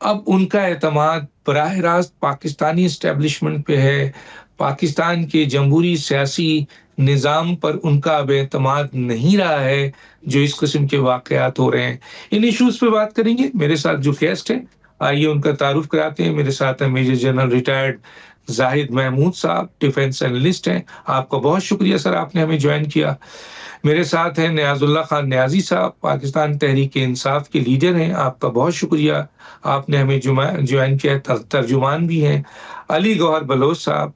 اب ان کا اعتماد براہ راست پاکستانی اسٹیبلشمنٹ پہ ہے، پاکستان کے جمہوری سیاسی نظام پر ان کا اب اعتماد نہیں رہا ہے جو اس قسم کے واقعات ہو رہے ہیں۔ ان ایشوز پہ بات کریں گے۔ میرے ساتھ جو گیسٹ ہیں، آئیے ان کا تعارف کراتے ہیں۔ میرے ساتھ ہیں میجر جنرل ریٹائرڈ زاہد محمود صاحب، ڈیفینس اینالسٹ ہیں۔ آپ کا بہت شکریہ سر، آپ نے ہمیں جوائن کیا۔ میرے ساتھ ہیں نیاز اللہ خان نیازی صاحب، پاکستان تحریک انصاف کے لیڈر ہیں۔ آپ کا بہت شکریہ، آپ نے ہمیں جوائن کیا، ترجمان بھی ہیں۔ علی گوہر بلوچ صاحب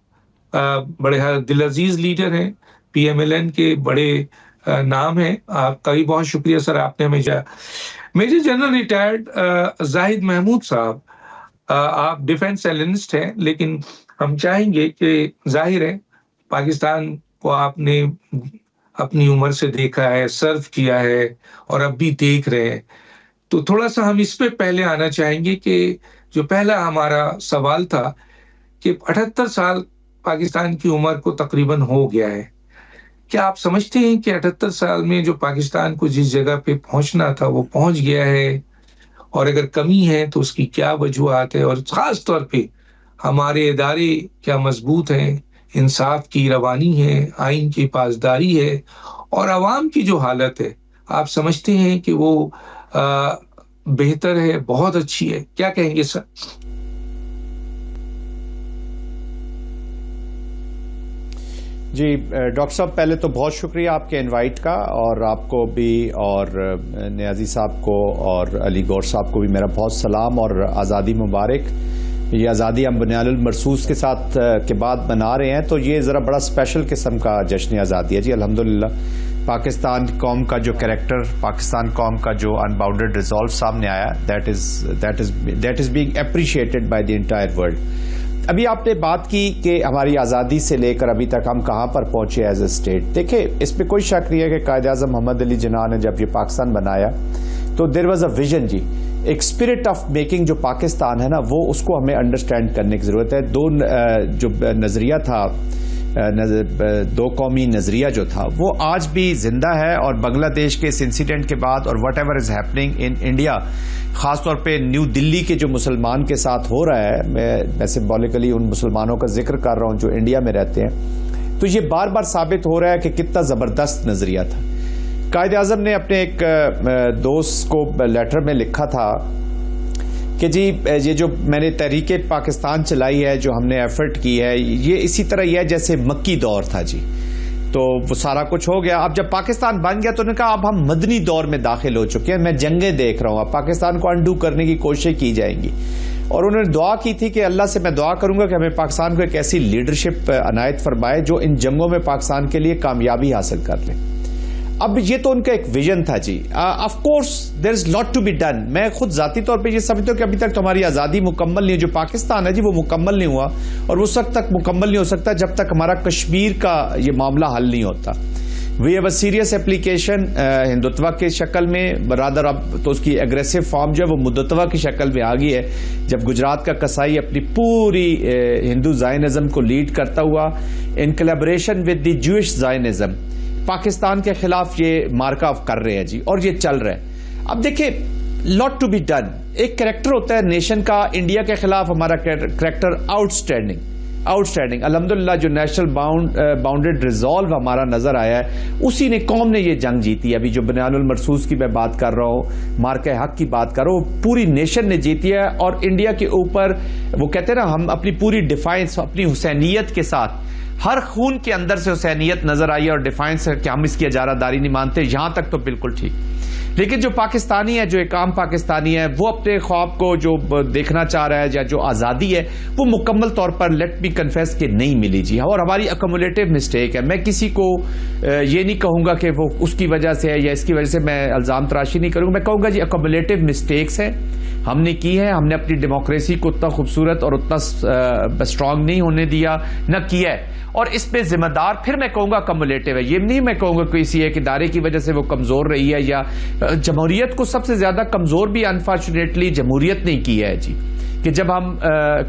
بڑے دل عزیز لیڈر ہیں، پی ایم ایل این کے بڑے نام ہیں، آپ کا بھی بہت شکریہ سر، آپ نے ہمیں میجر جنرل ریٹائرڈ زاہد محمود صاحب، آپ ڈیفینس اینالسٹ ہیں، لیکن ہم چاہیں گے کہ ظاہر ہے پاکستان کو آپ نے اپنی عمر سے دیکھا ہے، سرو کیا ہے اور اب بھی دیکھ رہے ہیں، تو تھوڑا سا ہم اس پہ پہلے آنا چاہیں گے کہ جو پہلا ہمارا سوال تھا کہ 78 سال پاکستان کی عمر کو تقریباً ہو گیا ہے، کیا آپ سمجھتے ہیں کہ 78 سال میں جو پاکستان کو جس جگہ پہ پہنچنا تھا وہ پہنچ گیا ہے، اور اگر کمی ہے تو اس کی کیا وجوہات ہے، اور خاص طور پہ ہمارے ادارے کیا مضبوط ہیں، انصاف کی روانی ہے، آئین کی پاسداری ہے، اور عوام کی جو حالت ہے آپ سمجھتے ہیں کہ وہ بہتر ہے، بہت اچھی ہے، کیا کہیں گے سر؟ جی ڈاکٹر صاحب، پہلے تو بہت شکریہ آپ کے انوائٹ کا، اور آپ کو بھی اور نیازی صاحب کو اور علی گور صاحب کو بھی میرا بہت سلام اور آزادی مبارک۔ یہ آزادی ہم بنیاد المرصوص کے ساتھ کے بعد بنا رہے ہیں، تو یہ ذرا بڑا اسپیشل قسم کا جشن آزادی ہے جی، الحمدللہ۔ پاکستان قوم کا جو کریکٹر، پاکستان قوم کا جو ان باؤنڈیڈ ریزالو سامنے آیا، that is being appreciated by the entire world. ابھی آپ نے بات کی کہ ہماری آزادی سے لے کر ابھی تک ہم کہاں پر پہنچے ایز اے اسٹیٹ۔ دیکھیں، اس پہ کوئی شک نہیں ہے کہ قائد اعظم محمد علی جناح نے جب یہ پاکستان بنایا تو دیر واز اے ویژن جی، ایک اسپرٹ آف میکنگ جو پاکستان ہے نا، وہ اس کو ہمیں انڈرسٹینڈ کرنے کی ضرورت ہے۔ جو نظریہ تھا، دو قومی نظریہ جو تھا، وہ آج بھی زندہ ہے، اور بنگلہ دیش کے اس انسیڈنٹ کے بعد اور what ever is happening in India, خاص طور پہ نیو دلی کے جو مسلمان کے ساتھ ہو رہا ہے، میں سمبولیکلی ان مسلمانوں کا ذکر کر رہا ہوں جو انڈیا میں رہتے ہیں، تو یہ بار بار ثابت ہو رہا ہے کہ کتنا زبردست نظریہ تھا۔ قائد اعظم نے اپنے ایک دوست کو لیٹر میں لکھا تھا کہ جی یہ جو میں نے تحریک پاکستان چلائی ہے، جو ہم نے ایفرٹ کی ہے، یہ اسی طرح یہ ہے جیسے مکی دور تھا جی، تو وہ سارا کچھ ہو گیا۔ اب جب پاکستان بن گیا تو انہوں نے کہا اب ہم مدنی دور میں داخل ہو چکے ہیں، میں جنگیں دیکھ رہا ہوں، اب پاکستان کو انڈو کرنے کی کوشش کی جائیں گی، اور انہوں نے دعا کی تھی کہ اللہ سے میں دعا کروں گا کہ ہمیں پاکستان کو ایک ایسی لیڈرشپ عنایت فرمائے جو ان جنگوں میں پاکستان کے لیے کامیابی حاصل کر لے۔ اب یہ تو ان کا ایک ویژن تھا جی۔ Of course there is lot to be done. میں خود ذاتی طور پہ یہ سمجھتا ہوں کہ ابھی تک تو ہماری آزادی مکمل نہیں، جو پاکستان ہے جی وہ مکمل نہیں ہوا، اور وہ اس وقت تک مکمل نہیں ہو سکتا جب تک ہمارا کشمیر کا یہ معاملہ حل نہیں ہوتا۔ We have a serious application Hindutva کی شکل میں، برادر اب تو اس کی ایگریسو فارم جو ہے وہ مدتوا کی شکل میں آ گئی ہے، جب گجرات کا قصائی اپنی پوری ہندو زائنزم کو لیڈ کرتا ہوا in collaboration with the Jewish Zionism Pakistan کے خلاف یہ مارکا کر رہے ہیں جی، اور یہ چل رہا ہے۔ اب دیکھیں، لاٹ ٹو بی ڈن۔ ایک کریکٹر ہوتا ہے نیشن کا، انڈیا کے خلاف ہمارا کریکٹر آؤٹ اسٹینڈنگ، الحمدللہ جو نیشنل باؤنڈیڈ ریزالو ہمارا نظر آیا ہے، اسی نے قوم نے یہ جنگ جیتی ہے۔ ابھی جو بنیاد المرصوص کی میں بات کر رہا ہوں، مارکہ حق کی بات کر رہا ہوں، پوری نیشن نے جیتی ہے، اور انڈیا کے اوپر وہ کہتے ہیں نا، ہم اپنی پوری ڈیفائنس، اپنی حسینیت کے ساتھ، ہر خون کے اندر سے حسینیت نظر آئی ہے، اور ڈیفائنس ہے کہ ہم اس کی اجارہ داری نہیں مانتے، یہاں تک تو بالکل ٹھیک۔ لیکن جو پاکستانی ہے، جو ایک عام پاکستانی ہے، وہ اپنے خواب کو جو دیکھنا چاہ رہا ہے، یا جو آزادی ہے، وہ مکمل طور پر لیٹ بی کنفیس کہ نہیں ملی جی، اور ہماری اکومولیٹو مسٹیک ہے۔ میں کسی کو یہ نہیں کہوں گا کہ وہ اس کی وجہ سے ہے یا اس کی وجہ سے، میں الزام تراشی نہیں کروں گا، میں کہوں گا جی اکومولیٹو مسٹیکس ہیں، ہم نے کی ہے، ہم نے اپنی ڈیموکریسی کو اتنا خوبصورت اور اتنا اسٹرانگ نہیں ہونے دیا، نہ کیا ہے، اور اس پہ ذمہ دار پھر میں کہوں گا کمولیٹو ہے۔ یہ نہیں میں کہوں گا کسی ایک ادارے کی وجہ سے وہ کمزور رہی ہے، یا جمہوریت کو سب سے زیادہ کمزور بھی انفارچونیٹلی جمہوریت نے کی ہے جی، کہ جب ہم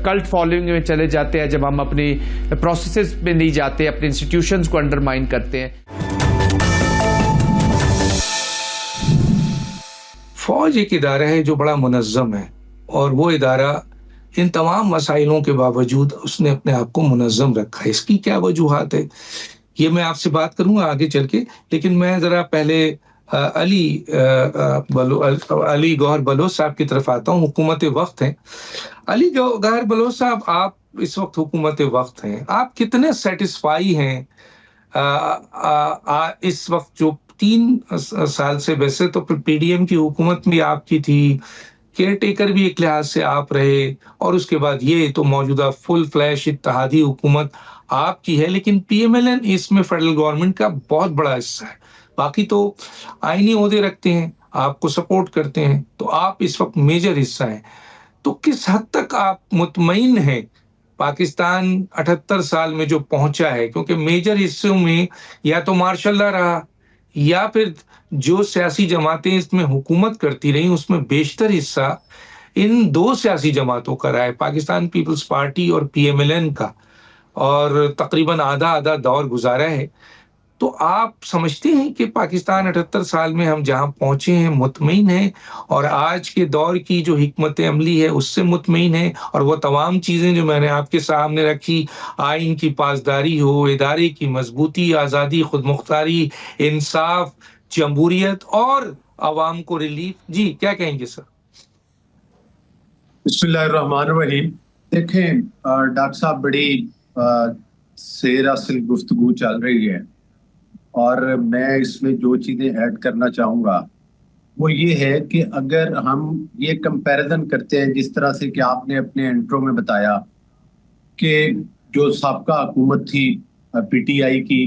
کلٹ فالوئنگ میں چلے جاتے ہیں، جب ہم اپنی پروسیسز میں نہیں جاتے، اپنے انسٹیٹیوشنز کو انڈرمائن کرتے ہیں۔ فوج ایک ادارہ ہے جو بڑا منظم ہے، اور وہ ادارہ ان تمام مسائلوں کے باوجود اس نے اپنے آپ کو منظم رکھا ہے. اس کی کیا وجوہات ہے یہ میں آپ سے بات کروں گا آگے چل کے، لیکن میں ذرا پہلے علی گوہر بلوچ صاحب کی طرف آتا ہوں. حکومت وقت ہیں. علی گوہر بلوچ صاحب، آپ اس وقت حکومت وقت ہیں، آپ کتنے سیٹسفائی ہیں اس وقت جو 3 سال سے؟ ویسے تو پی ڈی ایم کی حکومت بھی آپ کی تھی، کیئر ٹیکر بھی ایک لحاظ سے آپ رہے، اور اس کے بعد یہ تو موجودہ فل فلیش اتحادی حکومت آپ کی ہے، لیکن پی ایم ایل این اس میں فیڈرل گورنمنٹ کا بہت بڑا حصہ ہے. باقی تو آئینی عہدے رکھتے ہیں، آپ کو سپورٹ کرتے ہیں، تو آپ اس وقت میجر حصہ ہیں. تو کس حد تک آپ مطمئن ہیں پاکستان 78 سال میں جو پہنچا ہے؟ کیونکہ میجر حصوں میں یا تو مارشل لا رہا، یا پھر جو سیاسی جماعتیں اس میں حکومت کرتی رہیں اس میں بیشتر حصہ ان 2 سیاسی جماعتوں کا رہا ہے، پاکستان پیپلز پارٹی اور پی ایم ایل این کا، اور تقریباً آدھا آدھا دور گزارا ہے. تو آپ سمجھتے ہیں کہ پاکستان 78 سال میں ہم جہاں پہنچے ہیں مطمئن ہیں، اور آج کے دور کی جو حکمت عملی ہے اس سے مطمئن ہیں، اور وہ تمام چیزیں جو میں نے آپ کے سامنے رکھی، آئین کی پاسداری ہو، ادارے کی مضبوطی، آزادی، خود مختاری، انصاف، جمہوریت اور عوام کو ریلیف، جی کیا کہیں گے سر؟ بسم اللہ الرحمن الرحیم. دیکھیں ڈاکٹر صاحب، بڑی سیر اصل گفتگو چل رہی ہے، اور میں اس میں جو چیزیں ایڈ کرنا چاہوں گا وہ یہ ہے کہ اگر ہم یہ کمپیریزن کرتے ہیں جس طرح سے کہ آپ نے اپنے انٹرو میں بتایا کہ جو سابقہ حکومت تھی پی ٹی آئی کی،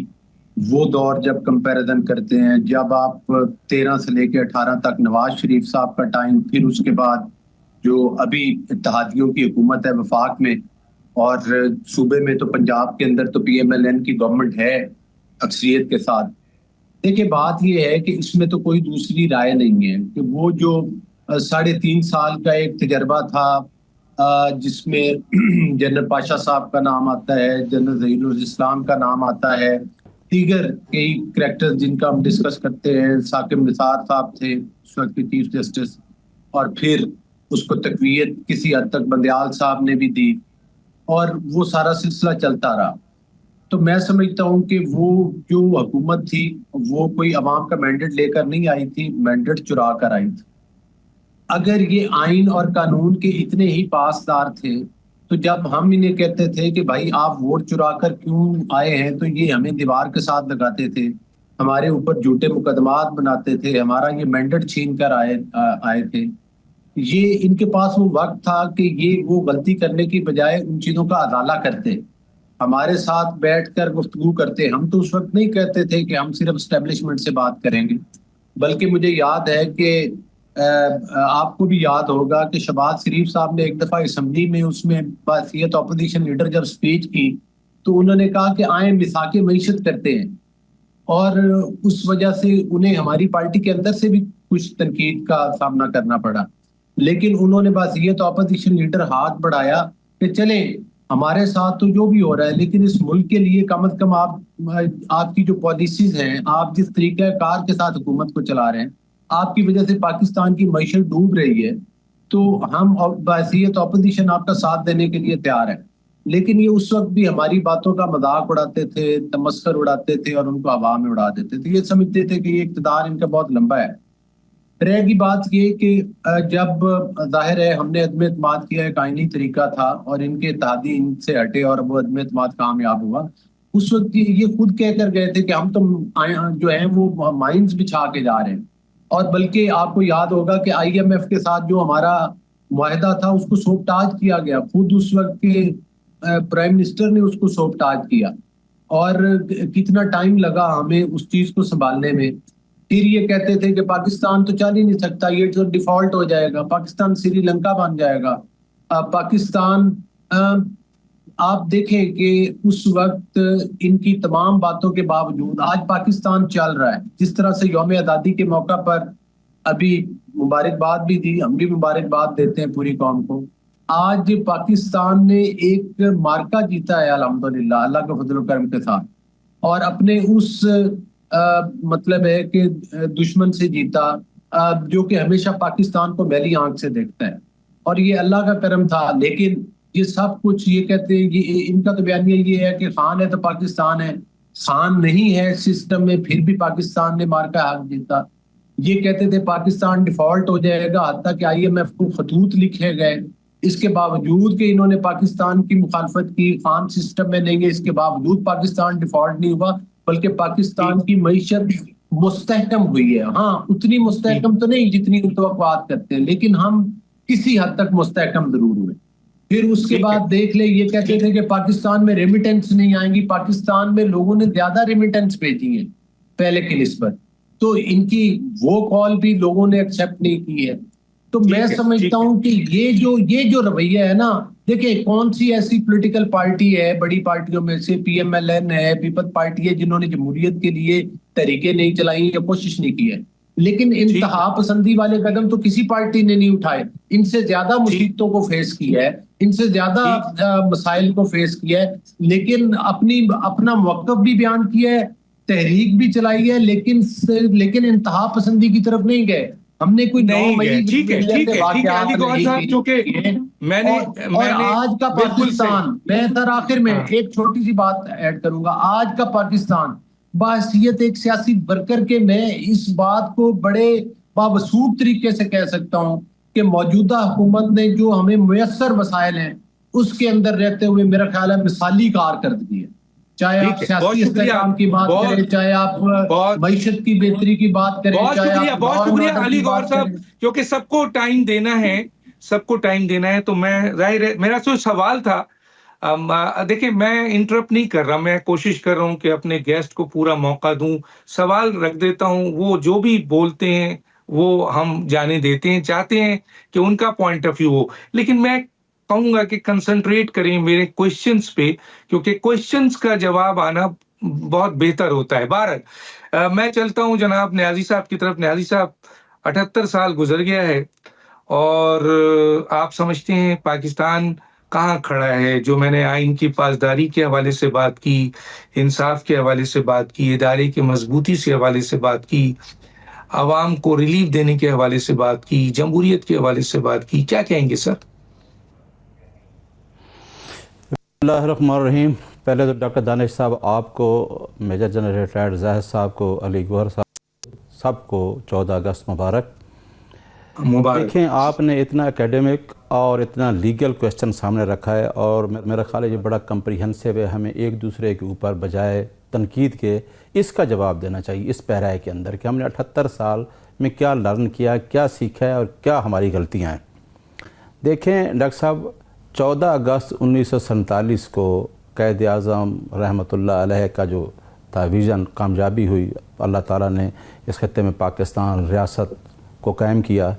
وہ دور جب کمپیریزن کرتے ہیں، جب آپ 13 سے لے کے 18 تک نواز شریف صاحب کا ٹائم، پھر اس کے بعد جو ابھی اتحادیوں کی حکومت ہے وفاق میں، اور صوبے میں تو پنجاب کے اندر تو پی ایم ایل این کی گورنمنٹ ہے اکثریت کے ساتھ. دیکھیں بات یہ ہے کہ اس میں تو کوئی دوسری رائے نہیں ہے کہ وہ جو 3.5 سال کا ایک تجربہ تھا جس میں جنرل پاشا صاحب کا نام آتا ہے، جنرل ظہیر الاسلام کا نام آتا ہے، دیگر کئی کریکٹر جن کا ہم ڈسکس کرتے ہیں، ثاقب نثار صاحب تھے اس وقت کے چیف جسٹس، اور پھر اس کو تقویت کسی حد تک بندیال صاحب نے بھی دی، اور وہ سارا سلسلہ چلتا رہا. تو میں سمجھتا ہوں کہ وہ جو حکومت تھی وہ کوئی عوام کا مینڈیٹ لے کر نہیں آئی تھی، مینڈیٹ چرا کر آئی تھی. اگر یہ آئین اور قانون کے اتنے ہی پاسدار تھے تو جب ہم انہیں کہتے تھے کہ بھائی آپ ووٹ چرا کر کیوں آئے ہیں، تو یہ ہمیں دیوار کے ساتھ لگاتے تھے، ہمارے اوپر جھوٹے مقدمات بناتے تھے، ہمارا یہ مینڈیٹ چھین کر آئے تھے. یہ ان کے پاس وہ وقت تھا کہ یہ وہ غلطی کرنے کی بجائے ان چیزوں کا ازالہ کرتے، ہمارے ساتھ بیٹھ کر گفتگو کرتے. ہم تو اس وقت نہیں کہتے تھے کہ ہم صرف اسٹیبلشمنٹ سے بات کریں گے، بلکہ مجھے یاد ہے کہ آپ کو بھی یاد ہوگا کہ شہباز شریف صاحب نے ایک دفعہ اسمبلی میں اس میں بحیثیت اپوزیشن لیڈر جب سپیچ کی تو انہوں نے کہا کہ آئیں مساق معیشت کرتے ہیں، اور اس وجہ سے انہیں ہماری پارٹی کے اندر سے بھی کچھ تنقید کا سامنا کرنا پڑا. لیکن انہوں نے بس یہ تو اپوزیشن لیڈر ہاتھ بڑھایا کہ چلیں ہمارے ساتھ تو جو بھی ہو رہا ہے، لیکن اس ملک کے لیے کم از کم آپ کی جو پالیسیز ہیں، آپ جس طریقہ کار کے ساتھ حکومت کو چلا رہے ہیں، آپ کی وجہ سے پاکستان کی معیشت ڈوب رہی ہے، تو ہم بحیثیت اپوزیشن آپ کا ساتھ دینے کے لیے تیار ہیں. لیکن یہ اس وقت بھی ہماری باتوں کا مذاق اڑاتے تھے، تمسخر اڑاتے تھے، اور ان کو ہوا میں اڑا دیتے تھے. یہ سمجھتے تھے کہ یہ اقتدار ان کا بہت لمبا ہے. رہ گی بات یہ کہ جب ظاہر ہے ہم نے عدم اعتماد کیا، ایک آئینی طریقہ تھا، اور ان کے اتحادی ان سے ہٹے اور وہ عدم اعتماد کامیاب ہوا. اس وقت یہ خود کہہ کر گئے تھے کہ ہم تو جو ہیں وہ مائنز بچھا کے جا رہے ہیں، اور بلکہ آپ کو یاد ہوگا کہ آئی ایم ایف کے ساتھ جو ہمارا معاہدہ تھا اس کو سوبتاج کیا گیا. خود اس وقت کے پرائم منسٹر نے اس کو سوبتاج کیا، اور کتنا ٹائم لگا ہمیں اس چیز کو سنبھالنے میں. پھر یہ کہتے تھے کہ پاکستان تو چل ہی نہیں سکتا، یہ تو ڈیفالٹ ہو جائے گا، پاکستان سری لنکا بن جائے گا. پاکستان آپ دیکھیں کہ اس وقت ان کی تمام باتوں کے باوجود آج پاکستان چل رہا ہے. جس طرح سے یوم آزادی کے موقع پر ابھی مبارکباد بھی دی، ہم بھی مبارکباد دیتے ہیں پوری قوم کو. آج پاکستان نے ایک مارکا جیتا ہے الحمدللہ اللہ کے فضل و کرم کے ساتھ، اور اپنے اس مطلب ہے کہ دشمن سے جیتا جو کہ ہمیشہ پاکستان کو میلی آنکھ سے دیکھتا ہے. اور یہ اللہ کا کرم تھا. لیکن یہ سب کچھ یہ کہتے ہیں، یہ ان کا تو بیانیہ یہ ہے کہ خان ہے تو پاکستان ہے، خان نہیں ہے سسٹم میں پھر بھی پاکستان نے مار کا حق جیتا. یہ کہتے تھے پاکستان ڈیفالٹ ہو جائے گا، حتیٰ کہ IMF کو خطوط لکھے گئے. اس کے باوجود کہ انہوں نے پاکستان کی مخالفت کی، خان سسٹم میں نہیں ہے، اس کے باوجود پاکستان ڈیفالٹ نہیں ہوا، بلکہ پاکستان کی معیشت مستحکم ہوئی ہے. ہاں اتنی مستحکم تو نہیں جتنی توقعات کرتے ہیں، لیکن ہم کسی حد تک مستحکم ضرور ہوئے. پھر اس کے بعد دیکھ لیں، یہ کہتے تھے کہ پاکستان میں ریمیٹنس نہیں آئیں گی. پاکستان میں لوگوں نے زیادہ ریمیٹنس بھیجی ہیں پہلے کی نسبت، تو ان کی وہ کال بھی لوگوں نے ایکسیپٹ نہیں کی ہے. تو میں سمجھتا ہوں کہ یہ جو رویہ ہے نا، دیکھیں کون سی ایسی پولیٹیکل پارٹی ہے بڑی پارٹیوں میں سے، PMLN ہے، پیپل پارٹی ہے، جنہوں نے جمہوریت کے لیے تحریکیں نہیں چلائی یا کوشش نہیں کی ہے. لیکن انتہا پسندی والے قدم تو کسی پارٹی نے نہیں اٹھائے. ان سے زیادہ مصیبتوں کو فیس کیا ہے، ان سے زیادہ مسائل کو فیس کیا ہے، لیکن اپنا موقف بھی بیان کیا ہے، تحریک بھی چلائی ہے، لیکن انتہا پسندی کی طرف نہیں گئے. ہم نے کوئی 9 مئی اور آج کا پاکستان، میں سر آخر میں ایک چھوٹی سی بات ایڈ کروں گا. آج کا پاکستان بحیثیت ایک سیاسی ورکر کے، میں اس بات کو بڑے بابسوخ طریقے سے کہہ سکتا ہوں کہ موجودہ حکومت نے جو ہمیں میسر وسائل ہیں اس کے اندر رہتے ہوئے میرا خیال ہے مثالی کارکردگی ہے. چاہے آپ سیاسی استحکام کی بات کریں، چاہے آپ معیشت کی بہتری کی بات کریں، بہت شکریہ علی گوہر صاحب، کیونکہ سب کو ٹائم دینا ہے. تو میں ظاہر ہے میرا تو سوال تھا، دیکھیں میں انٹرپٹ نہیں کر رہا، میں کوشش کر رہا ہوں کہ اپنے گیسٹ کو پورا موقع دوں، سوال رکھ دیتا ہوں، وہ جو بھی بولتے ہیں وہ ہم جانے دیتے ہیں، چاہتے ہیں کہ ان کا پوائنٹ آف ویو ہو. لیکن میں کہوں گا کہ کنسنٹریٹ کریں میرے کوشچنز پہ، کیونکہ کوشچنز کا جواب آنا بہت بہتر ہوتا ہے. بہرحال میں چلتا ہوں جناب نیازی صاحب کی طرف. نیازی صاحب 78 سال گزر گیا ہے، اور آپ سمجھتے ہیں پاکستان کہاں کھڑا ہے؟ جو میں نے آئین کی پاسداری کے حوالے سے بات کی، انصاف کے حوالے سے بات کی، ادارے کی مضبوطی سے حوالے سے بات کی، عوام کو ریلیف دینے کے حوالے سے بات کی، جمہوریت کے حوالے سے بات کی، کیا کہیں گے سر؟ اللہ الرحمن الرحیم. پہلے تو ڈاکٹر دانش صاحب آپ کو، میجر جنرل ریٹائرڈ زاہد صاحب کو، علی گوہر صاحب سب کو 14 اگست مبارک. دیکھیں آپ نے اتنا اکیڈمک اور اتنا لیگل کویسچن سامنے رکھا ہے، اور میرا خیال ہے یہ بڑا کمپریہنسو ہے. ہمیں ایک دوسرے کے اوپر بجائے تنقید کے اس کا جواب دینا چاہیے اس پیرائے کے اندر کہ ہم نے 78 سال میں کیا لرن کیا، کیا سیکھا ہے اور کیا ہماری غلطیاں ہیں. دیکھیں ڈاکٹر صاحب، 14 اگست 1947 کو قائد اعظم رحمۃ اللہ علیہ کا جو تھا ویژن کامیابی ہوئی، اللہ تعالیٰ نے اس خطے میں پاکستان ریاست کو قائم کیا،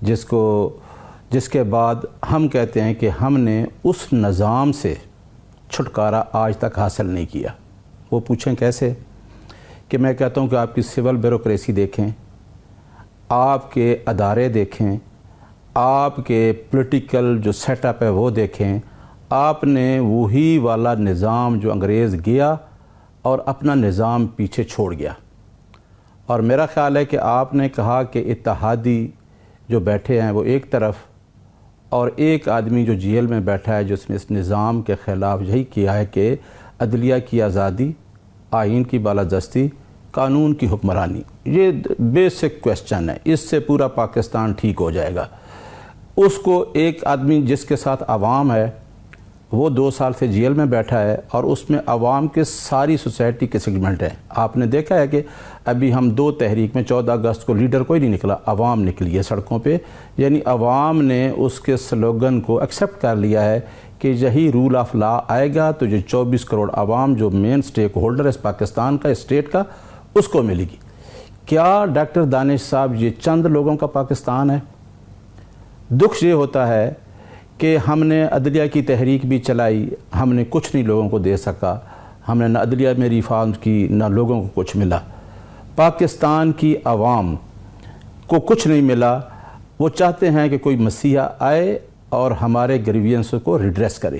جس کے بعد ہم کہتے ہیں کہ ہم نے اس نظام سے چھٹکارا آج تک حاصل نہیں کیا. وہ پوچھیں کیسے؟ کہ میں کہتا ہوں کہ آپ کی سول بیوروکریسی دیکھیں، آپ کے ادارے دیکھیں، آپ کے پولیٹیکل جو سیٹ اپ ہے وہ دیکھیں. آپ نے وہی والا نظام جو انگریز گیا اور اپنا نظام پیچھے چھوڑ گیا. اور میرا خیال ہے کہ آپ نے کہا کہ اتحادی جو بیٹھے ہیں وہ ایک طرف، اور ایک آدمی جو جیل میں بیٹھا ہے جس نے اس نظام کے خلاف یہی کیا ہے کہ عدلیہ کی آزادی، آئین کی بالادستی، قانون کی حکمرانی. یہ بیسک کویسچن ہے، اس سے پورا پاکستان ٹھیک ہو جائے گا. اس کو ایک آدمی جس کے ساتھ عوام ہے وہ 2 سال سے جیل میں بیٹھا ہے، اور اس میں عوام کے ساری سوسائٹی کے سیگمنٹ ہیں. آپ نے دیکھا ہے کہ ابھی ہم 2 تحریک میں 14 اگست کو لیڈر کوئی نہیں نکلا، عوام نکلی ہے سڑکوں پہ. یعنی عوام نے اس کے سلوگن کو ایکسیپٹ کر لیا ہے کہ یہی رول آف لا آئے گا تو جو 24 کروڑ عوام جو مین سٹیک ہولڈر ہے اس پاکستان کا، اسٹیٹ کا، اس کو ملے گی. کیا ڈاکٹر دانش صاحب یہ چند لوگوں کا پاکستان ہے؟ دکھ یہ ہوتا ہے کہ ہم نے عدلیہ کی تحریک بھی چلائی، ہم نے کچھ نہیں لوگوں کو دے سکا. ہم نے نہ عدلیہ میں ریفارم کی، نہ لوگوں کو کچھ ملا. پاکستان کی عوام کو کچھ نہیں ملا. وہ چاہتے ہیں کہ کوئی مسیحا آئے اور ہمارے گریوینس کو ریڈریس کرے.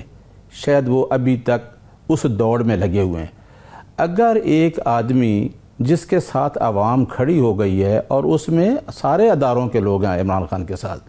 شاید وہ ابھی تک اس دوڑ میں لگے ہوئے ہیں. اگر ایک آدمی جس کے ساتھ عوام کھڑی ہو گئی ہے اور اس میں سارے اداروں کے لوگ ہیں عمران خان کے ساتھ،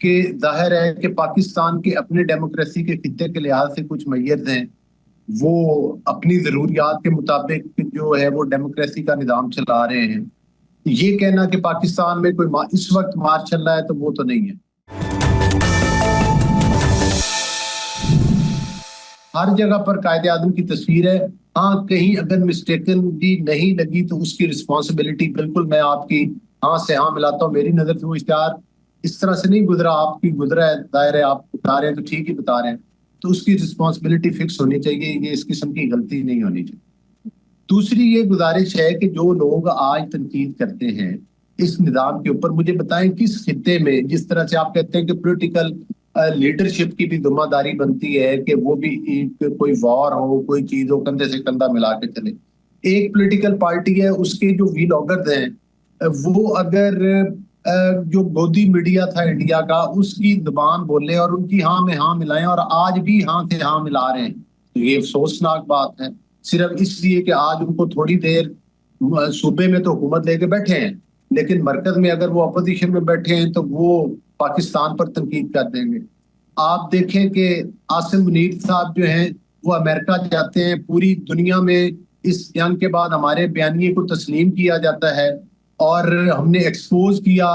کہ ظاہر ہے کہ پاکستان کے اپنے ڈیموکریسی کے خطے کے لحاظ سے کچھ میت ہیں، وہ اپنی ضروریات کے مطابق جو ہے وہ ڈیموکریسی کا نظام چلا رہے ہیں. یہ کہنا کہ پاکستان میں کوئی اس وقت مار چل رہا ہے تو وہ تو نہیں ہے. ہر جگہ پر قائد اعظم کی تصویر ہے. ہاں کہیں اگر مسٹیکن بھی نہیں لگی تو اس کی رسپانسبلٹی بالکل میں آپ کی ہاں سے ہاں ملاتا ہوں. میری نظر سے وہ اشتہار اس طرح سے نہیں گزرا، آپ کی گزرا ہے. ظاہر ہے آپ بتا رہے ہیں تو ٹھیک ہی بتا رہے ہیں، تو اس کی رسپانسبلٹی فکس ہونی چاہیے. یہ اس قسم کی غلطی نہیں ہونی چاہیے. دوسری یہ گزارش ہے کہ جو لوگ آج تنقید کرتے ہیں اس نظام کے اوپر، مجھے بتائیں کس خطے میں، جس طرح سے آپ کہتے ہیں کہ پولیٹیکل لیڈرشپ کی بھی ذمہ داری بنتی ہے کہ وہ بھی کوئی وار ہو، کوئی چیز ہو، کندھے سے کندھا ملا کے چلے. ایک پولیٹیکل پارٹی ہے، اس کے جو وی لاگرز ہیں وہ اگر جو گودی میڈیا تھا انڈیا کا، اس کی زبان بولے اور ان کی ہاں میں ہاں ملائیں، اور آج بھی ہاں سے ہاں ملا رہے ہیں، تو یہ افسوسناک بات ہے. صرف اس لیے کہ آج ان کو تھوڑی دیر صوبے میں تو حکومت لے کے بیٹھے ہیں، لیکن مرکز میں اگر وہ اپوزیشن میں بیٹھے ہیں تو وہ پاکستان پر تنقید کر دیں گے. آپ دیکھیں کہ عاصم منیر صاحب جو ہیں وہ امریکہ جاتے ہیں، پوری دنیا میں اس جنگ کے بعد ہمارے بیانیے کو تسلیم کیا جاتا ہے، اور ہم نے ایکسپوز کیا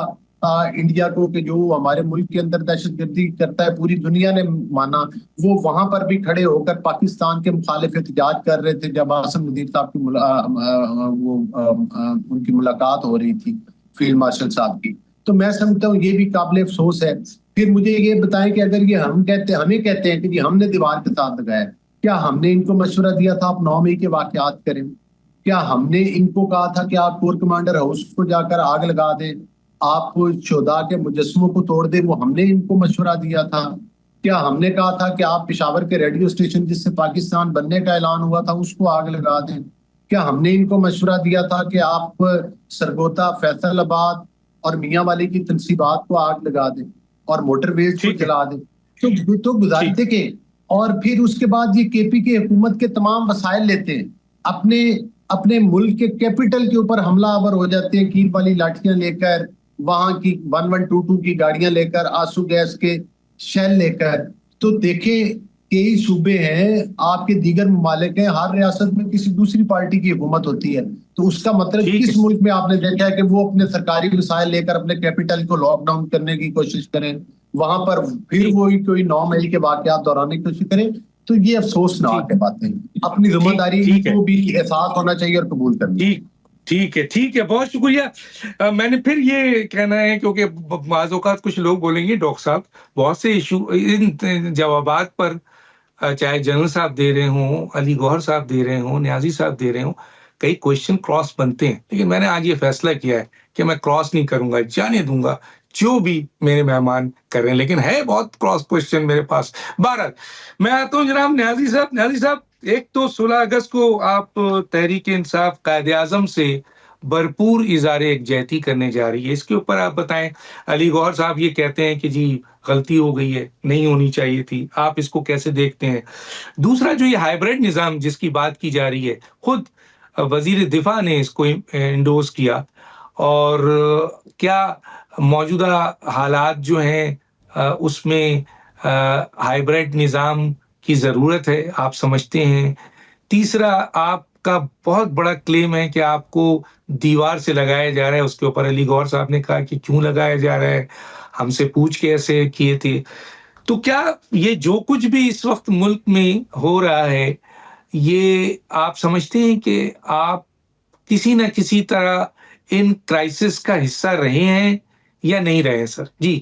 انڈیا کو کہ جو ہمارے ملک کے اندر دہشت گردی کرتا ہے، پوری دنیا نے مانا. وہ وہاں پر بھی کھڑے ہو کر پاکستان کے مخالف احتجاج کر رہے تھے جب عاصم منیر صاحب کی ان کی ملاقات ہو رہی تھی فیلڈ مارشل صاحب کی. تو میں سمجھتا ہوں یہ بھی قابل افسوس ہے. پھر مجھے یہ بتائیں کہ اگر یہ ہمیں کہتے ہیں کہ جی ہم نے دیوار کے ساتھ لگایا، کیا ہم نے ان کو مشورہ دیا تھا آپ 9 مئی کے واقعات کریں؟ کیا ہم نے ان کو کہا تھا کہ آپ کور کمانڈر ہاؤس کو جا کر آگ لگا دیں، آپ شہداء کے مجسموں کو توڑ دیں؟ وہ ہم نے ان کو مشورہ دیا تھا. کیا ہم نے کہا تھا کہ آپ پشاور کے ریڈیو اسٹیشن جس سے پاکستان بننے کا اعلان ہوا تھا اس کو آگ لگا دیں؟ کیا ہم نے ان کو مشورہ دیا تھا کہ آپ سرگوتا، فیصل آباد اور میاں والی کی تنصیبات کو آگ لگا دیں اور موٹر ویز کو جلا دیں؟ تو گزارش دیکھیں. اور پھر اس کے بعد یہ کے پی کی حکومت کے تمام وسائل لیتے ہیں، اپنے ملک کے کیپٹل کے اوپر حملہ آور ہو جاتے ہیں، کیل والی لاٹھیاں لے کر، وہاں کی 1122 کی گاڑیاں لے کر، آنسو گیس کے شیل لے کر. تو دیکھیں کئی صوبے ہیں، آپ کے دیگر ممالک ہیں، ہر ریاست میں کسی دوسری پارٹی کی حکومت ہوتی ہے. تو اس کا مطلب کس ملک میں آپ نے دیکھا ہے کہ وہ اپنے سرکاری وسائل لے کر اپنے کیپٹل کو لاک ڈاؤن کرنے کی کوشش کریں، وہاں پر پھر وہی کوئی 9 مئی کے واقعات دہرانے کی کوشش کریں؟ تو یہ افسوسناک ہے باتیں. اپنی ذمہ داری کو بھی احساس ہونا چاہیے اور قبول کرنا. ٹھیک ہے، بہت شکریہ. میں نے پھر یہ کہنا ہے کیونکہ بعض اوقات کچھ لوگ بولیں گے ڈاکٹر صاحب بہت سے ایشو ان جوابات پر چاہے جنرل صاحب دے رہے ہوں، علی گوہر صاحب دے رہے ہوں، نیازی صاحب دے رہے ہوں، کئی کوشچن کراس بنتے ہیں. لیکن میں نے آج یہ فیصلہ کیا ہے کہ میں کراس نہیں کروں گا، جانے دوں گا جو بھی میرے مہمان کر رہے ہیں. لیکن ہے بہت کراس کوشچن میرے پاس. بہرحال میں آتا ہوں جناب نیازی صاحب. ایک تو 16 اگست کو آپ تحریک انصاف قائد اعظم سے بھرپور اظہار یکجہتی کرنے جا رہی ہے، اس کے اوپر آپ بتائیں. علی گوہر صاحب یہ کہتے ہیں کہ جی غلطی ہو گئی ہے، نہیں ہونی چاہیے تھی، آپ اس کو کیسے دیکھتے ہیں؟ دوسرا جو یہ ہائیبرڈ نظام جس کی بات کی جا رہی ہے، خود وزیر دفاع نے اس کو انڈورس کیا، اور کیا موجودہ حالات جو ہیں اس میں ہائیبرڈ نظام کی ضرورت ہے، آپ سمجھتے ہیں؟ تیسرا آپ کا بہت بڑا کلیم ہے کہ آپ کو دیوار سے لگایا جا رہا ہے، اس کے اوپر علی گوہر صاحب نے کہا کہ کیوں لگایا جا رہا ہے، ہم سے پوچھ کے ایسے کیے تھے. تو کیا یہ جو کچھ بھی اس وقت ملک میں ہو رہا ہے، یہ آپ سمجھتے ہیں کہ آپ کسی نہ کسی طرح ان کرائسس کا حصہ رہے ہیں یا نہیں رہے سر؟ جی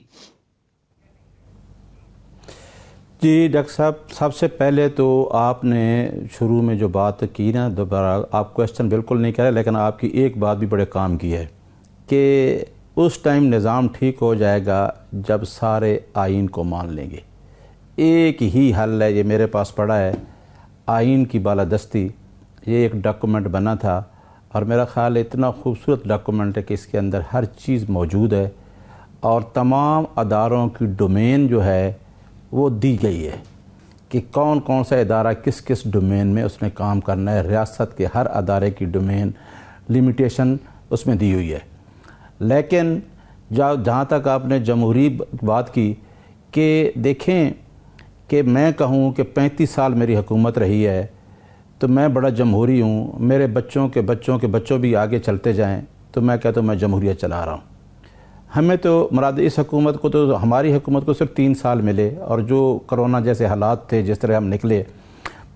ڈاکٹر صاحب، سب سے پہلے تو آپ نے شروع میں جو بات کی نا، دوبارہ آپ کویسچن بالکل نہیں کر رہے، لیکن آپ کی ایک بات بھی بڑے کام کی ہے کہ اس ٹائم نظام ٹھیک ہو جائے گا جب سارے آئین کو مان لیں گے. ایک ہی حل ہے، یہ میرے پاس پڑا ہے، آئین کی بالادستی. یہ ایک ڈاکومنٹ بنا تھا اور میرا خیال اتنا خوبصورت ڈاکومنٹ ہے کہ اس کے اندر ہر چیز موجود ہے، اور تمام اداروں کی ڈومین جو ہے وہ دی گئی ہے کہ کون کون سا ادارہ کس کس ڈومین میں اس نے کام کرنا ہے. ریاست کے ہر ادارے کی ڈومین لمیٹیشن اس میں دی ہوئی ہے. لیکن جہاں تک آپ نے جمہوری بات کی کہ دیکھیں کہ میں کہوں کہ 35 سال میری حکومت رہی ہے تو میں بڑا جمہوری ہوں، میرے بچوں کے بچوں کے بچوں بھی آگے چلتے جائیں تو میں کہتا ہوں میں جمہوریت چلا رہا ہوں۔ ہمیں تو مراد اس حکومت کو تو ہماری حکومت کو صرف 3 سال ملے، اور جو کرونا جیسے حالات تھے جس طرح ہم نکلے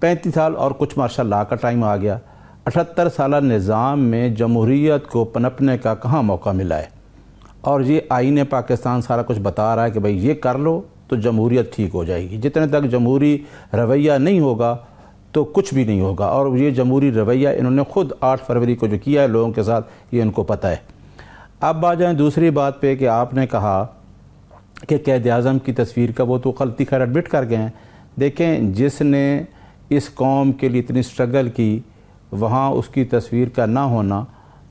35 سال اور کچھ ماشاء اللہ کا ٹائم آ گیا۔ 78 سالہ نظام میں جمہوریت کو پنپنے کا کہاں موقع ملا ہے؟ اور یہ آئین پاکستان سارا کچھ بتا رہا ہے کہ بھئی یہ کر لو تو جمہوریت ٹھیک ہو جائے گی۔ جتنے تک جمہوری رویہ نہیں ہوگا تو کچھ بھی نہیں ہوگا، اور یہ جمہوری رویہ انہوں نے خود 8 فروری کو جو کیا ہے لوگوں کے ساتھ، یہ ان کو پتہ ہے۔ اب آ جائیں دوسری بات پہ کہ آپ نے کہا کہ قائد اعظم کی تصویر کا وہ تو غلطی خیر ایڈمٹ کر گئے ہیں۔ دیکھیں جس نے اس قوم کے لیے اتنی سٹرگل کی وہاں اس کی تصویر کا نہ ہونا،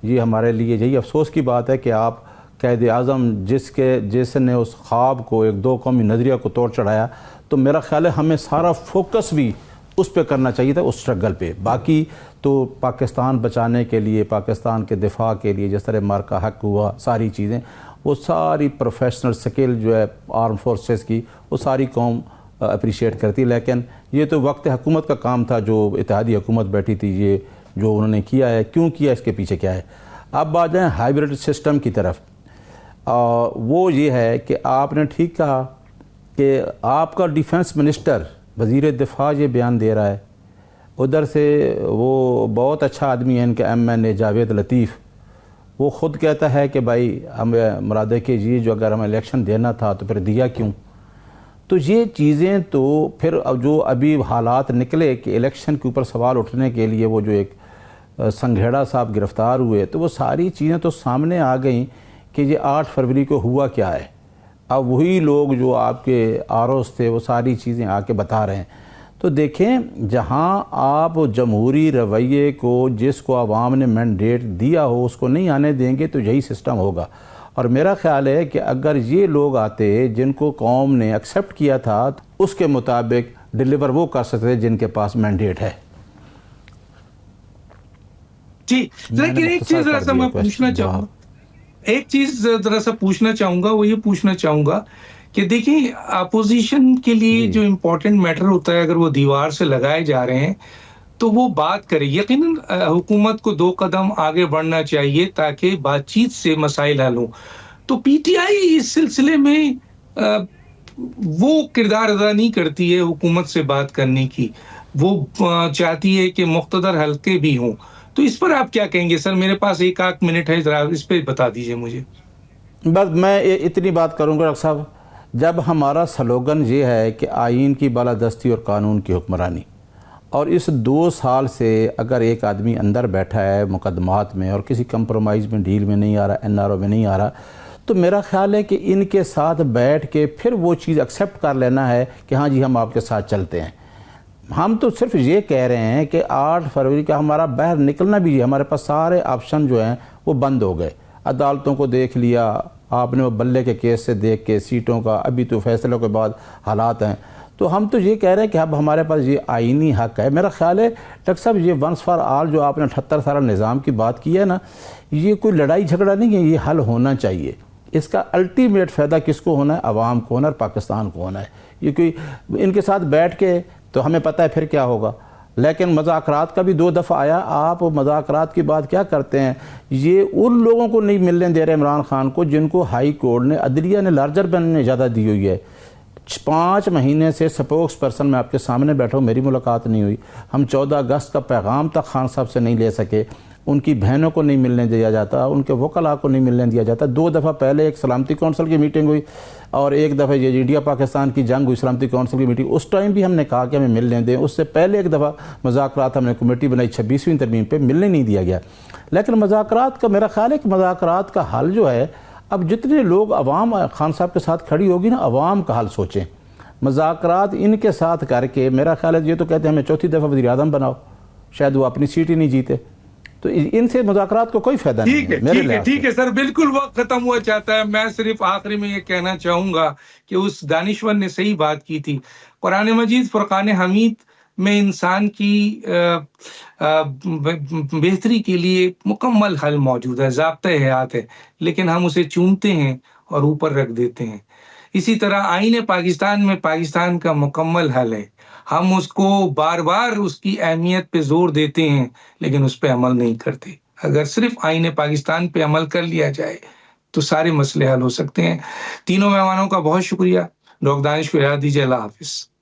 یہ ہمارے لیے یہی افسوس کی بات ہے کہ آپ قائد اعظم جس نے اس خواب کو ایک 2 قومی نظریہ کو توڑ چڑھایا، تو میرا خیال ہے ہمیں سارا فوکس بھی اس پہ کرنا چاہیے تھا، اس سٹرگل پہ۔ باقی تو پاکستان بچانے کے لیے، پاکستان کے دفاع کے لیے جس طرح مارکا حق ہوا، ساری چیزیں وہ ساری پروفیشنل سکل جو ہے آرم فورسز کی، وہ ساری قوم اپریشیٹ کرتی، لیکن یہ تو وقت حکومت کا کام تھا جو اتحادی حکومت بیٹھی تھی، یہ جو انہوں نے کیا ہے کیوں کیا، اس کے پیچھے کیا ہے۔ اب آ جائیں ہائیبرڈ سسٹم کی طرف، وہ یہ ہے کہ آپ نے ٹھیک کہا کہ آپ کا ڈیفنس منسٹر وزیر دفاع یہ بیان دے رہا ہے، ادھر سے وہ بہت اچھا آدمی ہے ان کے MNA جاوید لطیف، وہ خود کہتا ہے کہ بھائی ہمیں مراد ہے کہ یہ جو اگر ہمیں الیکشن دینا تھا تو پھر دیا کیوں؟ تو یہ چیزیں تو پھر جو ابھی حالات نکلے کہ الیکشن کے اوپر سوال اٹھنے کے لیے وہ جو ایک سنگھیڑا صاحب گرفتار ہوئے، تو وہ ساری چیزیں تو سامنے آ گئیں کہ یہ 8 فروری کو ہوا کیا ہے۔ اب وہی لوگ جو آپ کے آروز تھے وہ ساری چیزیں آ کے بتا رہے ہیں۔ تو دیکھیں جہاں آپ جمہوری رویے کو، جس کو عوام نے مینڈیٹ دیا ہو، اس کو نہیں آنے دیں گے تو یہی سسٹم ہوگا۔ اور میرا خیال ہے کہ اگر یہ لوگ آتے جن کو قوم نے ایکسیپٹ کیا تھا، اس کے مطابق ڈیلیور وہ کر سکتے جن کے پاس مینڈیٹ ہے۔ جی لیکن ایک چیز ذرا سا میں پوچھنا چاہوں گا، ایک چیز ذرا سا پوچھنا چاہوں گا، وہ یہ پوچھنا چاہوں گا کہ دیکھیں اپوزیشن کے لیے جو امپورٹنٹ میٹر ہوتا ہے اگر وہ دیوار سے لگائے جا رہے ہیں تو وہ بات کرے۔ یقیناً حکومت کو 2 قدم آگے بڑھنا چاہیے تاکہ بات چیت سے مسائل حل ہوں۔ تو پی ٹی آئی اس سلسلے میں وہ کردار ادا نہیں کرتی ہے حکومت سے بات کرنے کی، وہ چاہتی ہے کہ مقتدر حلقے بھی ہوں۔ تو اس پر آپ کیا کہیں گے سر؟ میرے پاس 1 منٹ ہے، ذرا اس پہ بتا دیجئے مجھے۔ بس میں اتنی بات کروں گا ڈاکٹر صاحب، جب ہمارا سلوگن یہ ہے کہ آئین کی بالادستی اور قانون کی حکمرانی، اور اس 2 سال سے اگر ایک آدمی اندر بیٹھا ہے مقدمات میں اور کسی کمپرومائز میں، ڈیل میں نہیں آ رہا، NRO میں نہیں آ رہا، تو میرا خیال ہے کہ ان کے ساتھ بیٹھ کے پھر وہ چیز ایکسیپٹ کر لینا ہے کہ ہاں جی ہم آپ کے ساتھ چلتے ہیں۔ ہم تو صرف یہ کہہ رہے ہیں کہ 8 فروری کا ہمارا باہر نکلنا بھی ہے، ہمارے پاس سارے آپشن جو ہیں وہ بند ہو گئے۔ عدالتوں کو دیکھ لیا آپ نے، وہ بلے کے کیس سے دیکھ کے، سیٹوں کا ابھی تو فیصلوں کے بعد حالات ہیں، تو ہم تو یہ کہہ رہے ہیں کہ اب ہمارے پاس یہ آئینی حق ہے۔ میرا خیال ہے ڈاکٹر صاحب یہ ونس فار آل جو آپ نے 78 سالہ نظام کی بات کی ہے نا، یہ کوئی لڑائی جھگڑا نہیں ہے، یہ حل ہونا چاہیے۔ اس کا الٹیمیٹ فائدہ کس کو ہونا ہے؟ عوام کو ہونا ہے اور پاکستان کو ہونا ہے۔ یہ کوئی ان کے ساتھ بیٹھ کے تو ہمیں پتہ ہے پھر کیا ہوگا، لیکن مذاکرات کا بھی 2 دفعہ آیا، آپ مذاکرات کی بات کیا کرتے ہیں؟ یہ ان لوگوں کو نہیں ملنے دے رہے عمران خان کو جن کو ہائی کورٹ نے، عدلیہ نے لارجر بینچ نے اجازت دی ہوئی ہے۔ 5 مہینے سے سپوکس پرسن میں آپ کے سامنے بیٹھا ہوں، میری ملاقات نہیں ہوئی۔ ہم 14 اگست کا پیغام تک خان صاحب سے نہیں لے سکے، ان کی بہنوں کو نہیں ملنے دیا جاتا، ان کے وکلاء کو نہیں ملنے دیا جاتا۔ 2 دفعہ پہلے ایک سلامتی کونسل کی میٹنگ ہوئی اور ایک دفعہ یہ انڈیا پاکستان کی جنگ ہوئی، سلامتی کونسل کی میٹنگ، اس ٹائم بھی ہم نے کہا کہ ہمیں ملنے دیں۔ اس سے پہلے ایک دفعہ مذاکرات ہم نے کمیٹی بنائی 26ویں ترمیم پہ، ملنے نہیں دیا گیا۔ لیکن مذاکرات کا میرا خیال ہے کہ مذاکرات کا حل جو ہے، اب جتنے لوگ عوام خان صاحب کے ساتھ کھڑی ہوگی نا، عوام کا حل سوچیں۔ مذاکرات ان کے ساتھ کر کے، میرا خیال ہے یہ تو کہتے ہیں ہمیں 4تھی دفعہ وزیر اعظم بناؤ، شاید وہ اپنی سیٹ ہی نہیں جیتے، تو ان سے مذاکرات کو کوئی فائدہ نہیں ہے۔ ٹھیک ہے سر، بالکل وقت ختم ہوا چاہتا ہے۔ میں صرف آخری میں یہ کہنا چاہوں گا کہ اس دانشور نے صحیح بات کی تھی۔ قرآن مجید فرقان حمید میں انسان کی بہتری کے لیے مکمل حل موجود ہے، ضابطۂ حیات ہے، لیکن ہم اسے چونتے ہیں اور اوپر رکھ دیتے ہیں۔ اسی طرح آئین پاکستان میں پاکستان کا مکمل حل ہے، ہم اس کو بار بار اس کی اہمیت پہ زور دیتے ہیں لیکن اس پہ عمل نہیں کرتے۔ اگر صرف آئین پاکستان پہ عمل کر لیا جائے تو سارے مسئلے حل ہو سکتے ہیں۔ تینوں مہمانوں کا بہت شکریہ۔ ڈاکٹر دانش کو ہدایت دیجیے۔ اللہ حافظ۔